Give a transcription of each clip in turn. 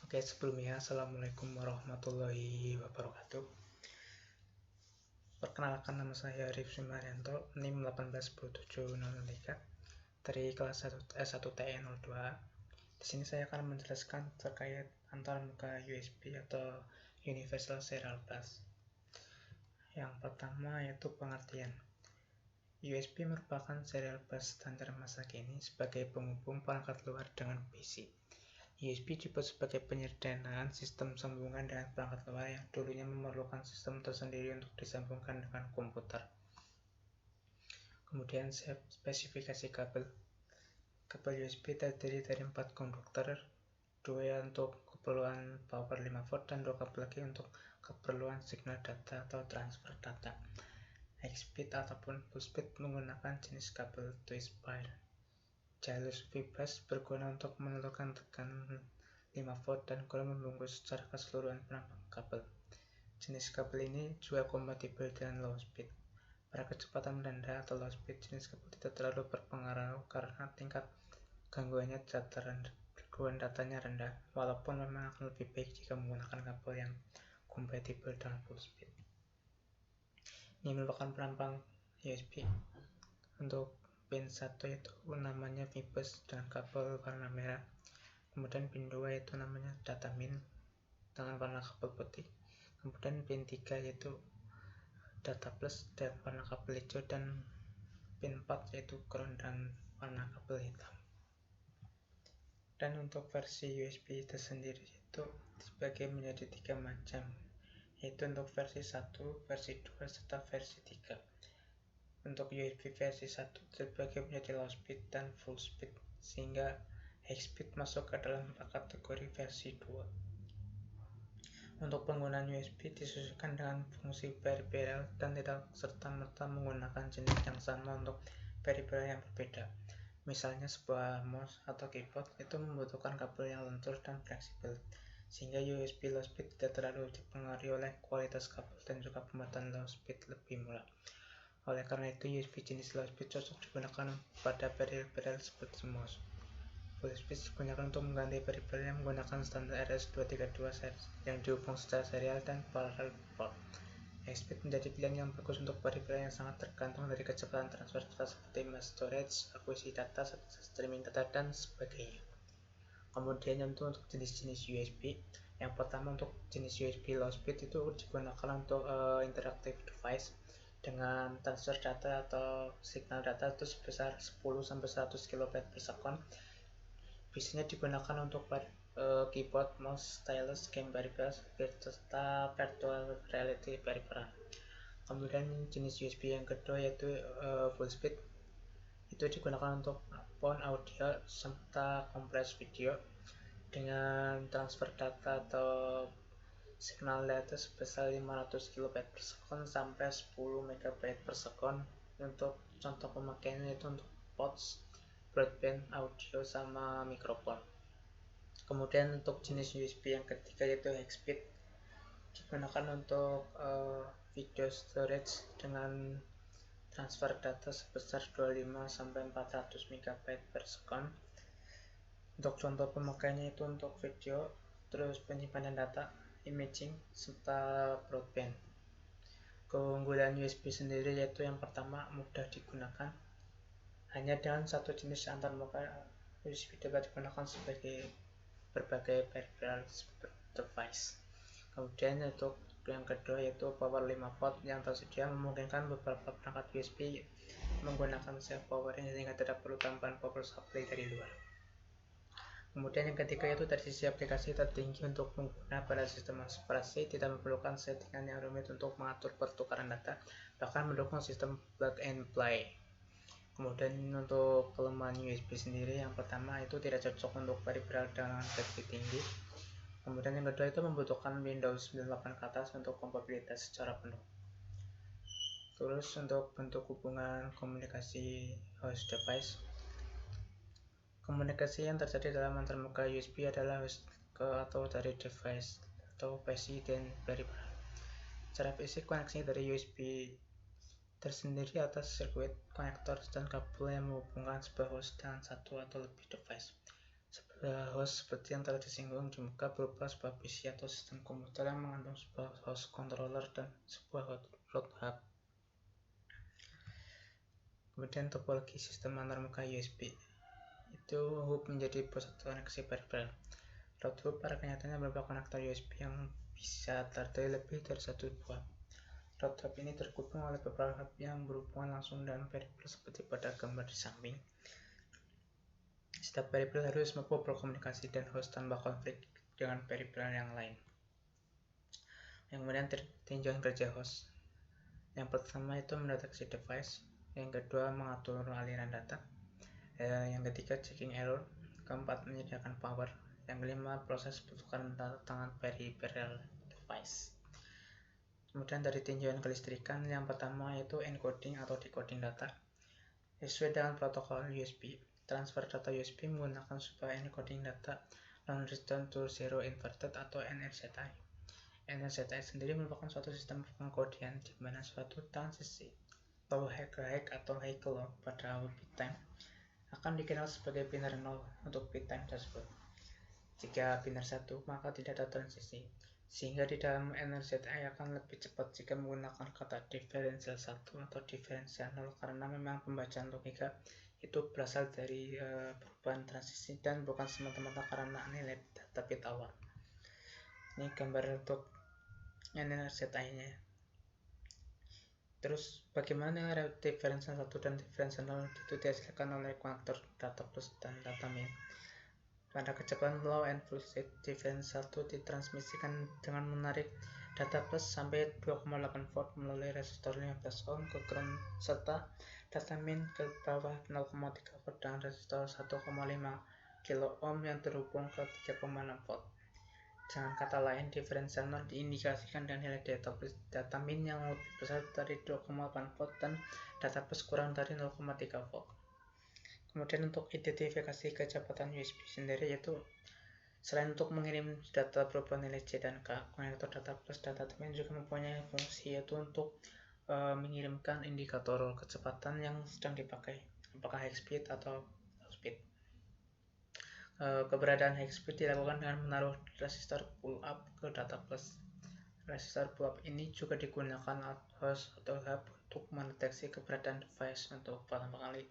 Oke, sebelumnya Assalamualaikum warahmatullahi wabarakatuh. Perkenalkan, nama saya Rifsi Marianto, NIM 1817003 dari kelas 1 TE02. Di sini saya akan menjelaskan terkait antarmuka USB atau Universal Serial Bus. Yang pertama yaitu pengertian. USB merupakan serial bus standar masa kini sebagai penghubung perangkat luar dengan PC. USB disebut sebagai penyederhanaan sistem sambungan dengan perangkat luar yang dulunya memerlukan sistem tersendiri untuk disambungkan dengan komputer. Kemudian spesifikasi kabel. Kabel USB terdiri dari 4 konduktor, 2 untuk keperluan power 5 volt dan 2 kabel lagi untuk keperluan signal data atau transfer data. High-speed ataupun full-speed menggunakan jenis kabel twist wire. Jalur bebas berguna untuk menentukan tekanan 5 volt dan kurang membungkus secara keseluruhan penampang kabel. Jenis kabel ini juga kompatibel dengan low speed. Pada kecepatan rendah atau low speed, jenis kabel tidak terlalu berpengaruh karena tingkat gangguannya datanya rendah, walaupun memang akan lebih baik jika menggunakan kabel yang kompatibel dengan full speed. Ini merupakan penampang USB. Untuk pin 1 itu namanya Vbus dengan kabel warna merah. Kemudian pin 2 itu namanya data min dengan warna kabel putih. Kemudian pin 3 yaitu data plus dan warna kabel hijau, dan pin 4 yaitu ground dan warna kabel hitam. Dan untuk versi USB tersendiri itu dibagi menjadi 3 macam, yaitu untuk versi 1, versi 2, serta versi 3. Untuk USB versi 1 terbagi menjadi low speed dan full speed, sehingga high speed masuk ke dalam kategori versi 2. Untuk penggunaan USB disesuaikan dengan fungsi peripheral dan tidak serta-merta menggunakan jenis yang sama untuk peripheral yang berbeda. Misalnya sebuah mouse atau keyboard itu membutuhkan kabel yang lentur dan fleksibel, sehingga USB low speed tidak terlalu dipengaruhi oleh kualitas kabel dan juga pembuatan low speed lebih murah. Oleh karena itu, USB jenis low speed cocok digunakan pada peripheral seperti mouse. Full speed digunakan untuk mengganti peripheral yang menggunakan standar RS-232 yang dihubung secara serial dan parallel port. High speed menjadi pilihan yang bagus untuk peripheral yang sangat tergantung dari kecepatan transfer data seperti mass storage, akuisisi data, streaming data, dan sebagainya. Kemudian untuk jenis-jenis USB, yang pertama untuk jenis USB low speed itu digunakan untuk interactive device dengan transfer data atau signal data itu sebesar 10-100 kB per second. Biasanya digunakan untuk keyboard, mouse, stylus, game peripheral, serta virtual reality peripheral. Kemudian jenis USB yang kedua yaitu full speed, itu digunakan untuk phone audio serta kompres video dengan transfer data atau signal data sebesar 500 kB per second sampai 10 MB per second. Untuk contoh pemakaiannya itu untuk ports, broadband, audio, sama mikrofon. Kemudian untuk jenis USB yang ketiga yaitu high speed, digunakan untuk video storage dengan transfer data sebesar 25-400 MB per second. Untuk contoh pemakaiannya itu untuk video, terus penyimpanan data, imaging, serta broadband. Keunggulan USB sendiri yaitu yang pertama, mudah digunakan. Hanya dengan satu jenis antarmuka, USB dapat digunakan sebagai berbagai peripheral device. Kemudian untuk yang kedua yaitu power 5 volt yang tersedia memungkinkan beberapa perangkat USB menggunakan self powering sehingga tidak perlu tambahan power supply dari luar. Kemudian yang ketiga yaitu dari sisi aplikasi tertinggi untuk pengguna pada sistem operasi, tidak memerlukan settingan yang rumit untuk mengatur pertukaran data, bahkan mendukung sistem plug and play. Kemudian untuk kelemahan USB sendiri, yang pertama itu tidak cocok untuk peripheral dengan speed tinggi. Kemudian yang kedua itu membutuhkan Windows 98 ke atas untuk kompatibilitas secara penuh. Terus untuk bentuk hubungan komunikasi host device, komunikasi yang terjadi dalam antarmuka USB adalah host ke atau dari device atau PC dan peripheral. Secara fisik, koneksi dari USB tersendiri atas sirkuit konektor dan kabel yang menghubungkan sebuah host dengan satu atau lebih device. Host seperti yang telah disinggung di muka berupa sebuah PC atau sistem komputer yang mengandung sebuah host controller dan sebuah root hub. Kemudian topologi sistem antarmuka USB. Itu hub menjadi pusat koneksi peripheral. Root hub pada kenyataannya berupa konektor USB yang bisa terdiri lebih dari satu buah. Root hub ini terhubung oleh beberapa hub yang berhubungan langsung dengan peripheral seperti pada gambar di samping. Setiap peripheral harus mampu berkomunikasi dan host tanpa konflik dengan peripheral yang lain. Yang kemudian tinjauan kerja host. Yang pertama itu mendeteksi device, yang kedua mengatur aliran data, yang ketiga checking error, keempat menyediakan power, yang kelima proses pertukaran data tangan peripheral device. Kemudian dari tinjauan kelistrikan, yang pertama yaitu encoding atau decoding data. Sesuai dengan protokol USB, transfer data USB menggunakan sebuah encoding data non-return to zero inverted atau NRZI. NRZI sendiri merupakan suatu sistem pengkodian di mana suatu transisi low high atau high ke low pada bit time akan dikenal sebagai biner 0 untuk bit time tersebut. Jika biner 1 maka tidak ada transisi, sehingga di dalam NRZI akan lebih cepat jika menggunakan kata diferensial 1 atau diferensial 0 karena memang pembacaan logika itu berasal dari perubahan transisi dan bukan semata-mata karena nilai data bit awal. Ini gambar untuk NRZI-nya. Terus bagaimana diferensial 1 dan diferensial 0 itu dihasilkan oleh konektor data plus dan data min. Pada kecepatan low and full state, diferensial 1 ditransmisikan dengan menarik data plus sampai 2,8 volt melalui resistor 15 ohm ke ground serta data min ke bawah 0,3 volt dengan resistor 1,5 kilo ohm yang terhubung ke 3,6 volt. Dengan kata lain, diferensial 0 diindikasikan dengan nilai data min yang lebih besar dari 2,8 volt dan data plus kurang dari 0,3 volt. Kemudian untuk identifikasi kecepatan USB sendiri yaitu selain untuk mengirim data berupa nilai C dan K, konektor data plus dan data min juga mempunyai fungsi yaitu untuk mengirimkan indikator kecepatan yang sedang dipakai, apakah high speed atau low speed. Keberadaan high speed dilakukan dengan menaruh resistor pull up ke data plus. Resistor pull up ini juga digunakan host atau hub untuk mendeteksi keberadaan device untuk pertama kali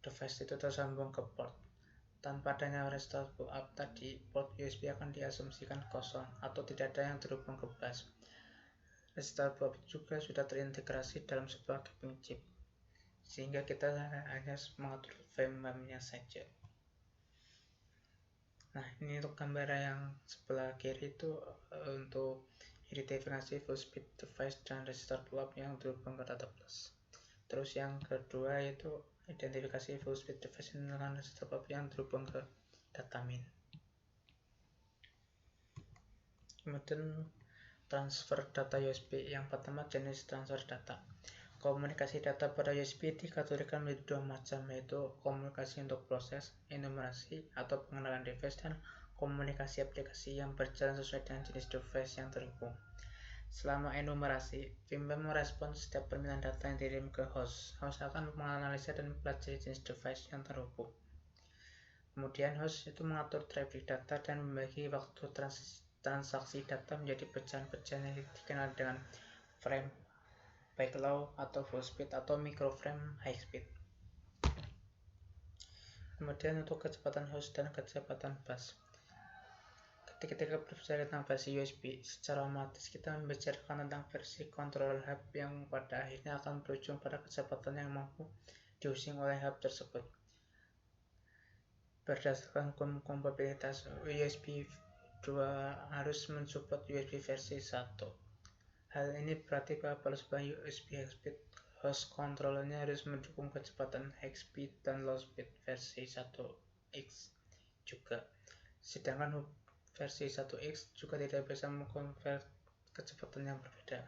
device itu tersambung ke port. Tanpa adanya resistor pull up tadi, port USB akan diasumsikan kosong atau tidak ada yang terhubung ke bus. Resistor pull up juga sudah terintegrasi dalam sebuah capping chip, sehingga kita hanya mengatur frame-nya saja. Nah, ini untuk gambar yang sebelah kiri itu untuk identifikasi full speed device dan resistor pull up yang terhubung ke data plus. Terus yang kedua yaitu identifikasi full speed device dengan resistor pull up yang terhubung ke data min. Kemudian transfer data USB. Yang pertama jenis transfer data. Komunikasi data pada USB dikategorikan menjadi dua macam, yaitu komunikasi untuk proses, enumerasi atau pengenalan device, dan komunikasi aplikasi yang berjalan sesuai dengan jenis device yang terhubung. Selama enumerasi, Vimper merespon setiap permintaan data yang dikirim ke host. Host akan menganalisa dan mempelajari jenis device yang terhubung. Kemudian host itu mengatur traffic data dan membagi waktu transaksi data menjadi pecahan-pecahan yang dikenal dengan frame, baik low atau full speed atau microframe high speed. Kemudian untuk kecepatan host dan kecepatan bus. Ketika berbicara tentang versi USB, secara otomatis kita membicarakan tentang versi controller hub yang pada akhirnya akan berujung pada kecepatan yang mampu diusung oleh hub tersebut. Berdasarkan hukum kompatibilitas, USB 2 harus mensupport USB versi 1. Hal ini berarti bahwa sebuah USB high speed host controllernya harus mendukung kecepatan high speed dan low speed versi 1X juga. Sedangkan versi 1X juga tidak bisa mengkonvert kecepatan yang berbeda.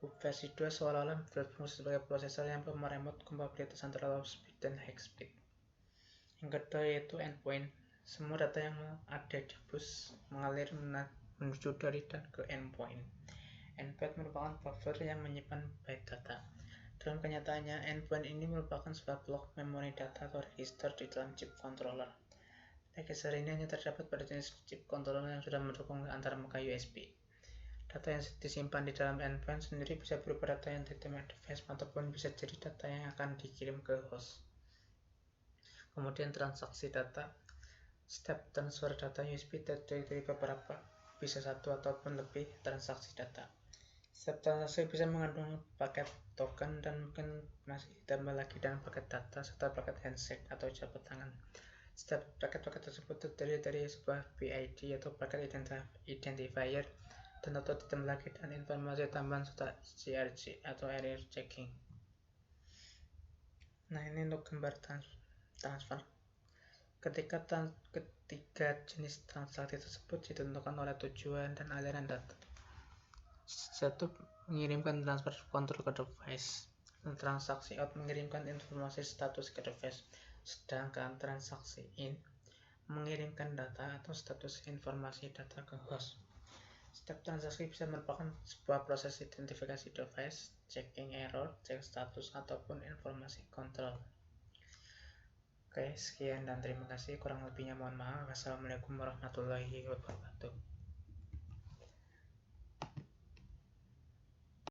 Hub versi 2 seolah-olah berfungsi sebagai prosesor yang meremot kompatibilitas antara low speed dan high speed. Yang kedua yaitu endpoint. Semua data yang ada di bus mengalir menuju dari dan ke endpoint. Endpoint merupakan buffer yang menyimpan byte data. Dalam kenyataannya, endpoint ini merupakan sebuah blok memori data atau register di dalam chip controller. Package ini hanya terdapat pada jenis chip controller yang sudah mendukung antar muka USB. Data yang disimpan di dalam endpoint sendiri bisa berupa data yang diterima device ataupun bisa jadi data yang akan dikirim ke host. Kemudian transaksi data. Step transfer data USB terdiri beberapa, bisa satu ataupun lebih transaksi data. Setiap transaksi bisa mengandung paket token dan mungkin masih ditambah lagi dengan paket data serta paket handshake atau jabat tangan. Setiap paket-paket tersebut terdiri dari sebuah PID atau paket identifier dan atau ditambah lagi dengan informasi tambahan serta CRC atau error checking. Nah, ini untuk gambar transfer. Ketiga jenis transaksi tersebut ditentukan oleh tujuan dan aliran data. Satu, mengirimkan transfer kontrol ke device, dan transaksi out mengirimkan informasi status ke device, sedangkan transaksi in mengirimkan data atau status informasi data ke host. Setiap transaksi bisa merupakan sebuah proses identifikasi device, checking error, cek status, ataupun informasi kontrol. Oke, sekian dan terima kasih. Kurang lebihnya mohon maaf. Wassalamualaikum warahmatullahi wabarakatuh.